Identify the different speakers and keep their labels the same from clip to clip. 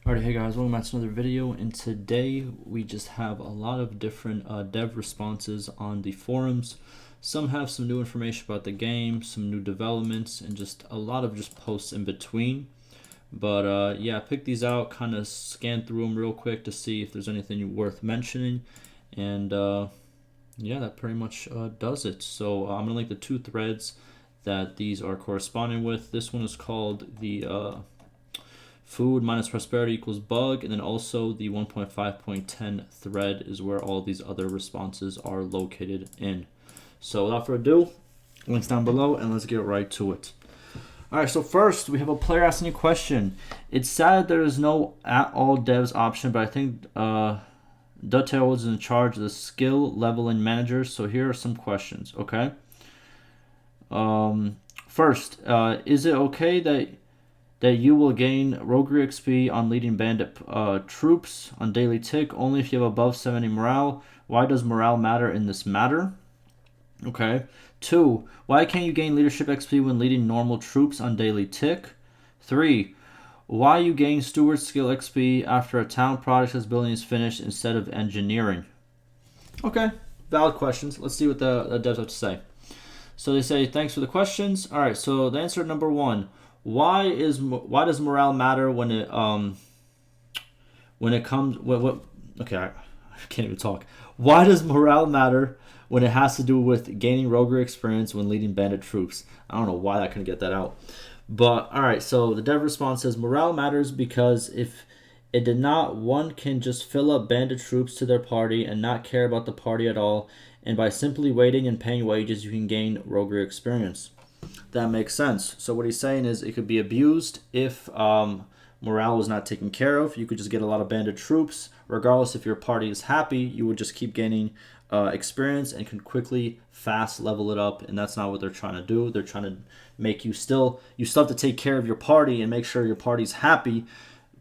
Speaker 1: Alright, hey guys, welcome back to another video, and today we just have a lot of different dev responses on the forums. Some have some new information about the game, some new developments, and just a lot of just posts in between. But yeah, I picked these out, kind of scanned through them real quick to see if there's anything worth mentioning, and yeah, that pretty much does it. So I'm going to link the two threads that these are corresponding with. This one is called the food minus prosperity equals bug, and then also the 1.5.10 thread is where all these other responses are located in. So without further ado, links down below, and let's get right to it. Alright, so first we have a player asking a question. It's sad there is no at all devs option, but I think Duttail was in charge of the skill leveling managers, so here are some questions, okay? First, is it okay that you will gain roguery XP on leading bandit troops on daily tick only if you have above 70 morale? Why does morale matter in this matter? Okay. 2. Why can't you gain leadership XP when leading normal troops on daily tick? 3. Why you gain steward skill XP after a town project's building is finished instead of engineering? Okay, valid questions. Let's see what the devs have to say. So they say, thanks for the questions. All right, so the answer number 1. Why does morale matter when it comes okay, I can't even talk. Why does morale matter when it has to do with gaining roguery experience when leading bandit troops? I don't know why I couldn't get that out. But all right, so the dev response says morale matters because if it did not, one can just fill up bandit troops to their party and not care about the party at all, and by simply waiting and paying wages you can gain roguery experience. That makes sense. So what he's saying is it could be abused if morale was not taken care of. You could just get a lot of bandit troops. Regardless if your party is happy, you would just keep gaining experience and can quickly, fast level it up. And that's not what they're trying to do. They're trying to make you still have to take care of your party and make sure your party's happy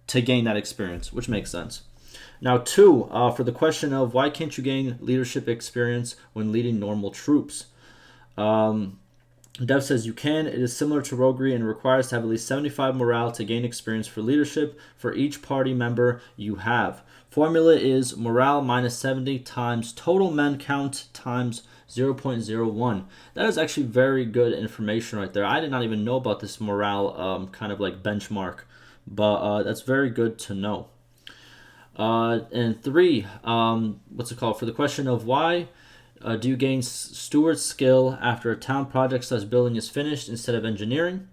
Speaker 1: to gain that experience, which makes sense. Now 2, for the question of why can't you gain leadership experience when leading normal troops? Dev says you can. It is similar to roguery and requires to have at least 75 morale to gain experience for leadership for each party member you have. Formula is morale minus 70 times total men count times 0.01. That is actually very good information right there. I did not even know about this morale kind of like benchmark, but that's very good to know. And 3, what's it called? For the question of why do you gain steward skill after a town project / building is finished instead of engineering?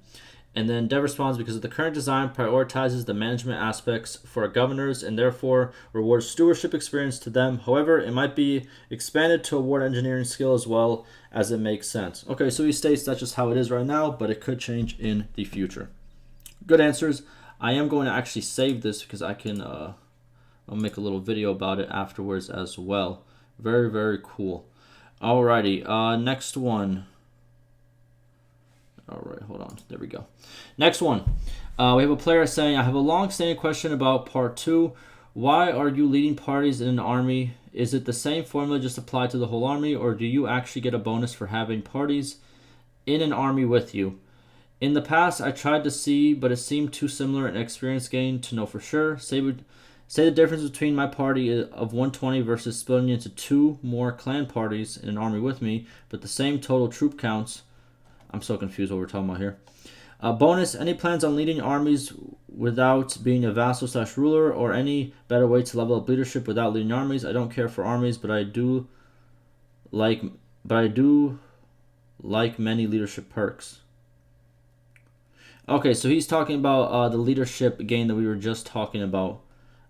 Speaker 1: And then Dev responds because the current design prioritizes the management aspects for governors and therefore rewards stewardship experience to them. However, it might be expanded to award engineering skill as well as it makes sense. Okay, so he states that's just how it is right now, but it could change in the future. Good answers. I am going to actually save this because I can I'll make a little video about it afterwards as well. Very, very cool. Alrighty, next one. Alright, hold on. There we go. Next one. We have a player saying, I have a long-standing question about part 2. Why are you leading parties in an army? Is it the same formula just applied to the whole army, or do you actually get a bonus for having parties in an army with you? In the past, I tried to see, but it seemed too similar in experience gain to know for sure. Say the difference between my party of 120 versus splitting into 2 more clan parties in an army with me, but the same total troop counts. I'm so confused what we're talking about here. Bonus, any plans on leading armies without being a vassal / ruler, or any better way to level up leadership without leading armies? I don't care for armies, but I do like many leadership perks. Okay, so he's talking about the leadership gain that we were just talking about.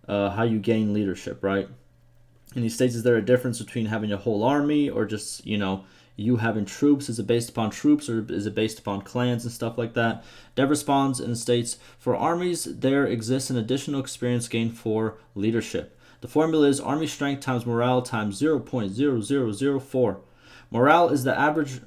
Speaker 1: How you gain leadership, right? And he states, is there a difference between having a whole army or just, you having troops? Is it based upon troops or is it based upon clans and stuff like that? Dev responds and states, for armies, there exists an additional experience gain for leadership. The formula is army strength times morale times 0.0004. Morale is the average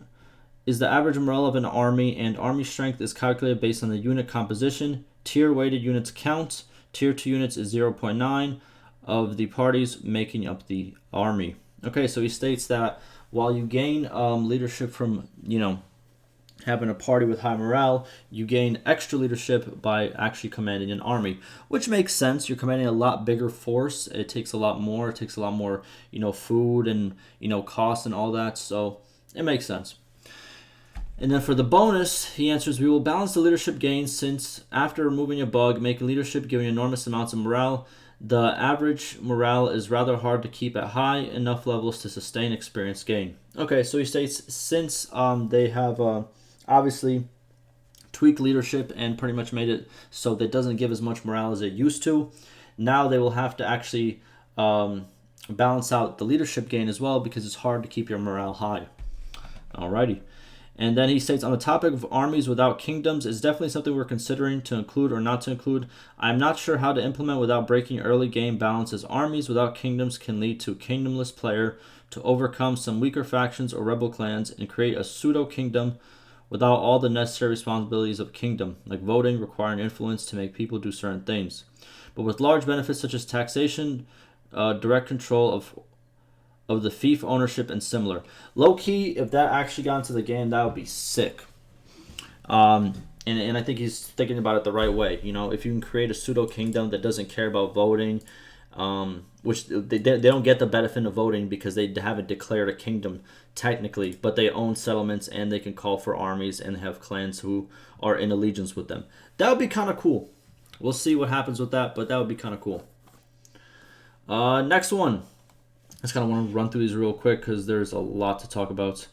Speaker 1: morale of an army, and army strength is calculated based on the unit composition. Tier weighted units count. Tier 2 units is 0.9 of the parties making up the army. Okay, so he states that while you gain leadership from, having a party with high morale, you gain extra leadership by actually commanding an army, which makes sense. You're commanding a lot bigger force. It takes a lot more. It takes a lot more, food and, cost and all that. So it makes sense. And then for the bonus, he answers, we will balance the leadership gains since after removing a bug, making leadership giving enormous amounts of morale, the average morale is rather hard to keep at high enough levels to sustain experience gain. Okay, so he states since they have obviously tweaked leadership and pretty much made it so that it doesn't give as much morale as it used to, now they will have to actually balance out the leadership gain as well because it's hard to keep your morale high. Alrighty. And then he states, on the topic of armies without kingdoms, it's definitely something we're considering to include or not to include. I'm not sure how to implement without breaking early game balance, as armies without kingdoms can lead to kingdomless player to overcome some weaker factions or rebel clans and create a pseudo-kingdom without all the necessary responsibilities of a kingdom, like voting, requiring influence to make people do certain things. But with large benefits such as taxation, direct control of the fief ownership and similar. Low-key, if that actually got into the game, that would be sick. And I think he's thinking about it the right way. If you can create a pseudo-kingdom that doesn't care about voting, which they don't get the benefit of voting because they haven't declared a kingdom technically, but they own settlements and they can call for armies and have clans who are in allegiance with them. That would be kind of cool. We'll see what happens with that, but that would be kind of cool. Next one. I just kind of want to run through these real quick because there's a lot to talk about.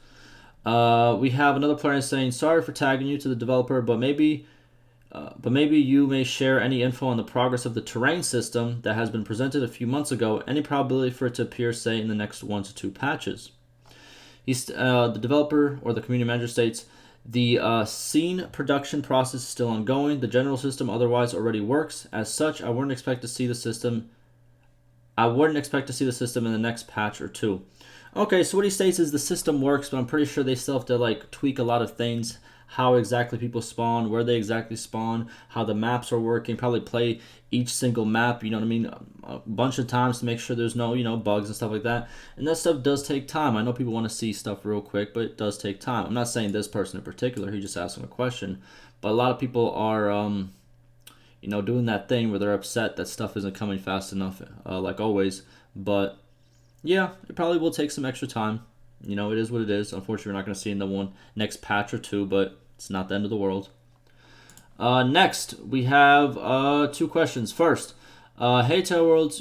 Speaker 1: We have another player saying, sorry for tagging you to the developer, but maybe you may share any info on the progress of the terrain system that has been presented a few months ago. Any probability for it to appear, say, in the next 1 to 2 patches? The developer or the community manager states, the scene production process is still ongoing. The general system otherwise already works. As such, I wouldn't expect to see the system in the next patch or two. Okay, so what he states is the system works, but I'm pretty sure they still have to tweak a lot of things. How exactly people spawn, where they exactly spawn, how the maps are working, probably play each single map, a bunch of times to make sure there's no, bugs and stuff like that. And that stuff does take time. I know people want to see stuff real quick, but it does take time. I'm not saying this person in particular, he just asking a question. But a lot of people are doing that thing where they're upset that stuff isn't coming fast enough, like always. But yeah, it probably will take some extra time. It is what it is. Unfortunately, we're not going to see in the next patch or two, but it's not the end of the world. Next, we have 2 questions. First, hey Tail Worlds,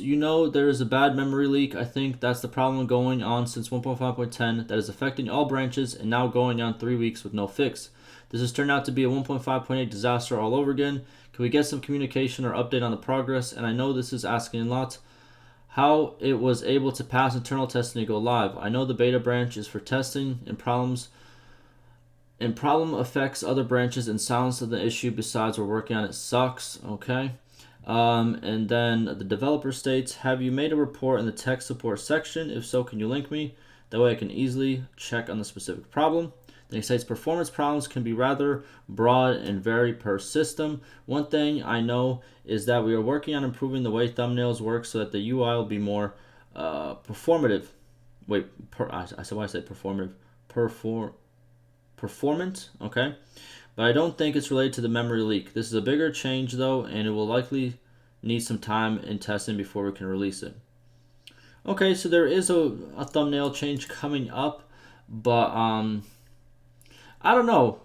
Speaker 1: there is a bad memory leak. I think that's the problem going on since 1.5.10 that is affecting all branches and now going on 3 weeks with no fix. This has turned out to be a 1.5.8 disaster all over again. Can we get some communication or update on the progress? And I know this is asking a lot. How it was able to pass internal testing and go live. I know the beta branch is for testing and problem affects other branches and silence of the issue besides we're working on it sucks. Okay. And then the developer states, have you made a report in the tech support section? If so, can you link me? That way I can easily check on the specific problem. Then he states performance problems can be rather broad and vary per system. One thing I know is that we are working on improving the way thumbnails work so that the UI will be more performative. I said why I said performative. Performant, okay? But I don't think it's related to the memory leak. This is a bigger change though, and it will likely need some time in testing before we can release it. Okay, so there is a thumbnail change coming up, but I don't know.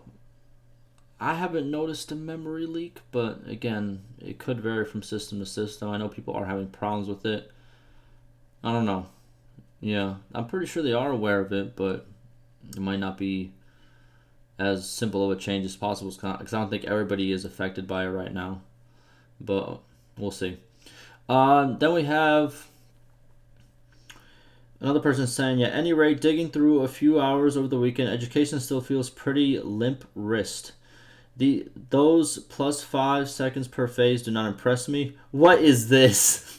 Speaker 1: I haven't noticed a memory leak, but again, it could vary from system to system. I know people are having problems with it. I don't know. Yeah, I'm pretty sure they are aware of it, but it might not be as simple of a change as possible because I don't think everybody is affected by it right now. But we'll see. Then we have another person saying, at any rate, digging through a few hours over the weekend, education still feels pretty limp wrist. Those plus 5 seconds per phase do not impress me. What is this?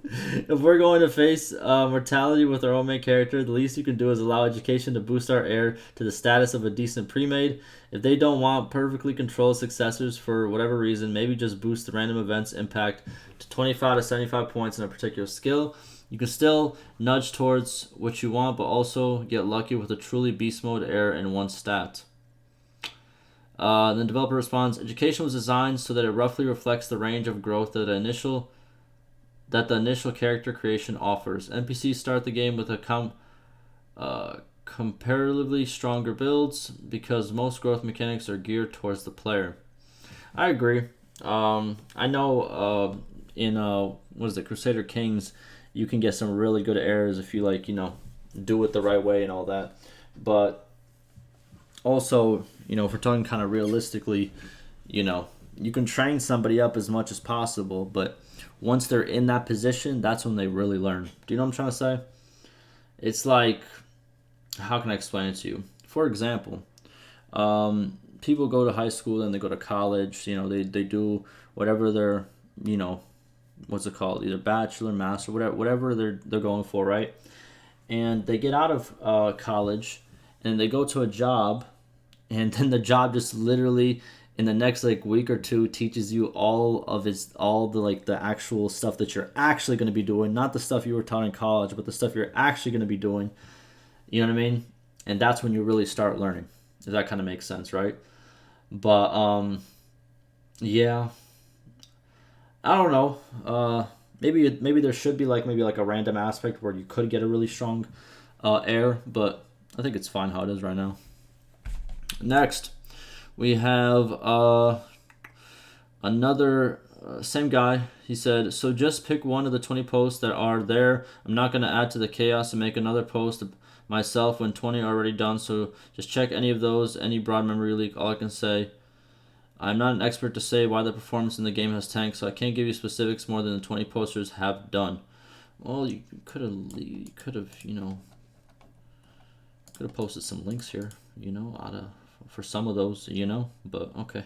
Speaker 1: If we're going to face mortality with our own main character, the least you can do is allow education to boost our heir to the status of a decent pre-made. If they don't want perfectly controlled successors for whatever reason, maybe just boost the random events impact to 25 to 75 points in a particular skill. You can still nudge towards what you want, but also get lucky with a truly beast mode heir in one stat. Then developer responds, education was designed so that it roughly reflects the range of growth that the initial character creation offers. NPCs start the game with comparatively stronger builds because most growth mechanics are geared towards the player. I agree. I know in what is it, Crusader Kings, you can get some really good heirs if you do it the right way and all that. But also, if we're talking kind of realistically, you can train somebody up as much as possible, but once they're in that position, that's when they really learn. Do you know what I'm trying to say? It's like, how can I explain it to you? For example, people go to high school and they go to college. They do whatever they're, what's it called? Either bachelor, master, whatever they're going for, right? And they get out of college and they go to a job, and then the job just literally in the next week or two teaches you all the actual stuff that you're actually going to be doing, not the stuff you were taught in college, but the stuff you're actually going to be doing. You know what I mean? And that's when you really start learning. That kind of makes sense, right? But yeah, I don't know. Maybe there should be maybe a random aspect where you could get a really strong heir, but I think it's fine how it is right now. Next, we have another same guy. He said, so just pick one of the 20 posts that are there. I'm not going to add to the chaos and make another post myself when 20 are already done, so just check any of those, any broad memory leak. All I can say, I'm not an expert to say why the performance in the game has tanked, so I can't give you specifics more than the 20 posters have done. Well, you could have posted some links here, for some of those, but okay.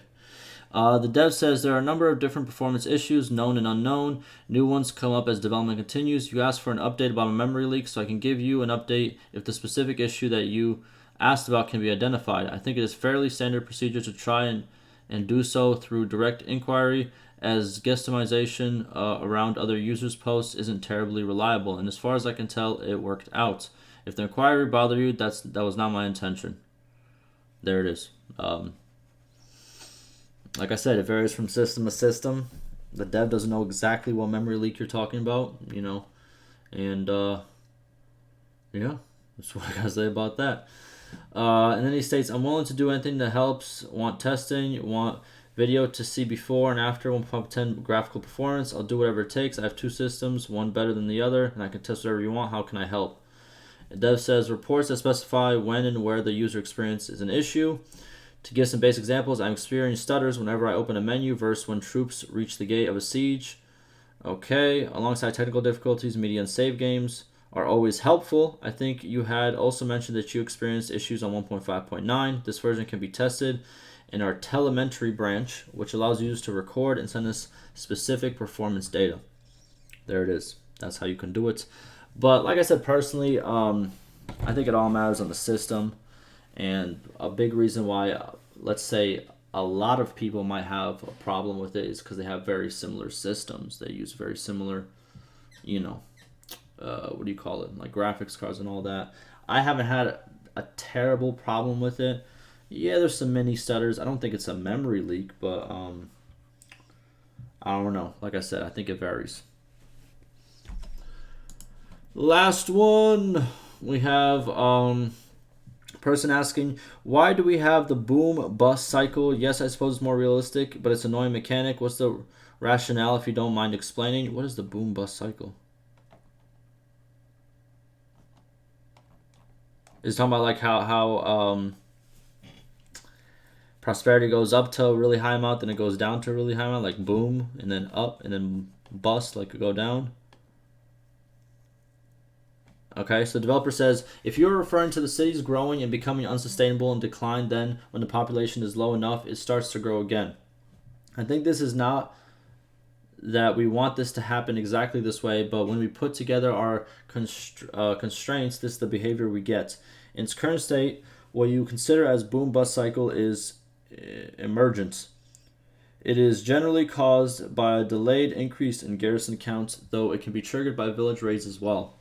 Speaker 1: The dev says there are a number of different performance issues, known and unknown. New ones come up as development continues. You asked for an update about a memory leak, so I can give you an update if the specific issue that you asked about can be identified. I think it is fairly standard procedure to try and do so through direct inquiry, as guesstimization around other users' posts isn't terribly reliable, and as far as I can tell, it worked out. If the inquiry bothered you, that was not my intention. There it is. Like I said, it varies from system to system. The dev doesn't know exactly what memory leak you're talking about, and yeah, that's what I gotta say about that. And then he states, I'm willing to do anything that helps. Want testing, want video to see before and after 1.10 graphical performance. I'll do whatever it takes. I have two systems, one better than the other, and I can test whatever you want. How can I help? The dev says, reports that specify when and where the user experience is an issue. To give some basic examples, I'm experiencing stutters whenever I open a menu versus when troops reach the gate of a siege. Okay, alongside technical difficulties, media and save games are always helpful. I think you had also mentioned that you experienced issues on 1.5.9. This version can be tested in our telemetry branch, which allows users to record and send us specific performance data. There it is. That's how you can do it. But like I said, personally, I think it all matters on the system. And a big reason why, let's say, a lot of people might have a problem with it is because they have very similar systems. They use very similar, what do you call it, like graphics cards and all that. I haven't had a terrible problem with it. Yeah, there's some mini stutters. I don't think it's a memory leak, but I don't know. Like I said, I think it varies. Last one, we have person asking, why do we have the boom bust cycle? Yes, I suppose it's more realistic, but it's an annoying mechanic. What's the rationale, if you don't mind explaining? What is the boom bust cycle? Is it talking about how prosperity goes up to a really high amount, then it goes down to a really high amount, like boom, and then up, and then bust, like go down? Okay, so the developer says, if you're referring to the cities growing and becoming unsustainable and decline, then when the population is low enough, it starts to grow again. I think this is not that we want this to happen exactly this way, but when we put together our constraints, this is the behavior we get. In its current state, what you consider as boom-bust cycle is emergence. It is generally caused by a delayed increase in garrison counts, though it can be triggered by village raids as well.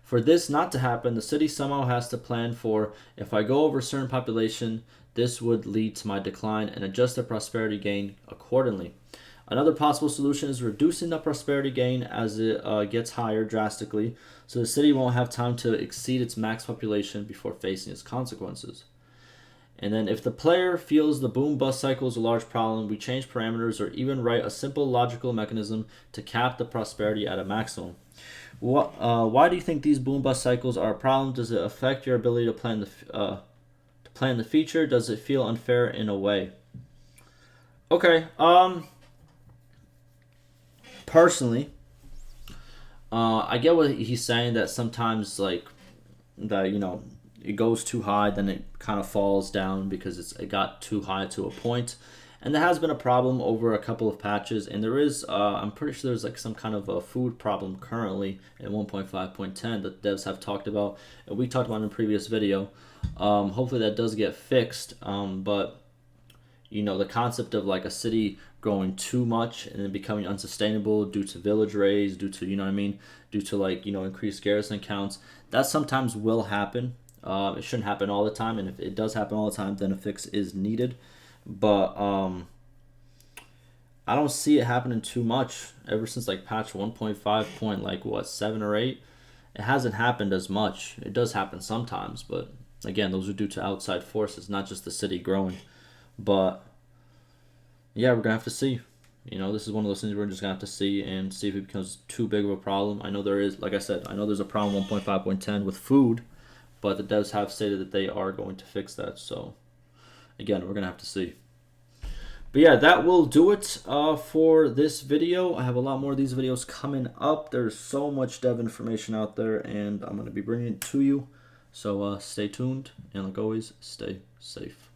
Speaker 1: For this not to happen, the city somehow has to plan for, if I go over a certain population, This would lead to my decline and adjust the prosperity gain accordingly. Another possible solution is reducing the prosperity gain as it gets higher drastically, so the city won't have time to exceed its max population before facing its consequences. And then if the player feels the boom-bust cycle is a large problem, we change parameters or even write a simple logical mechanism to cap the prosperity at a maximum. Why do you think these boom-bust cycles are a problem? Does it affect your ability to plan the future? Does it feel unfair in a way? Okay, personally, I get what he's saying, that sometimes, like, that, it goes too high, then it kind of falls down because it got too high to a point. And there has been a problem over a couple of patches, and there is, I'm pretty sure there's like some kind of a food problem currently in 1.5.10 that devs have talked about, and we talked about in a previous video. Hopefully that does get fixed, but the concept of like a city growing too much and then becoming unsustainable due to village raids, due to, due to like, increased garrison counts, that sometimes will happen. It shouldn't happen all the time, and if it does happen all the time, then a fix is needed. But I don't see it happening too much ever since like patch 1.5 point like what 7 or 8. It hasn't happened as much. It does happen sometimes, but again, those are due to outside forces, not just the city growing. But yeah, we're gonna have to see. This is one of those things we're just gonna have to see and see if it becomes too big of a problem. I know there is, like I said, I know there's a problem 1.5.10 with food, but the devs have stated that they are going to fix that. So again, we're gonna have to see. But yeah, that will do it for this video. I have a lot more of these videos coming up. There's so much dev information out there, and I'm going to be bringing it to you. So stay tuned, and like always, stay safe.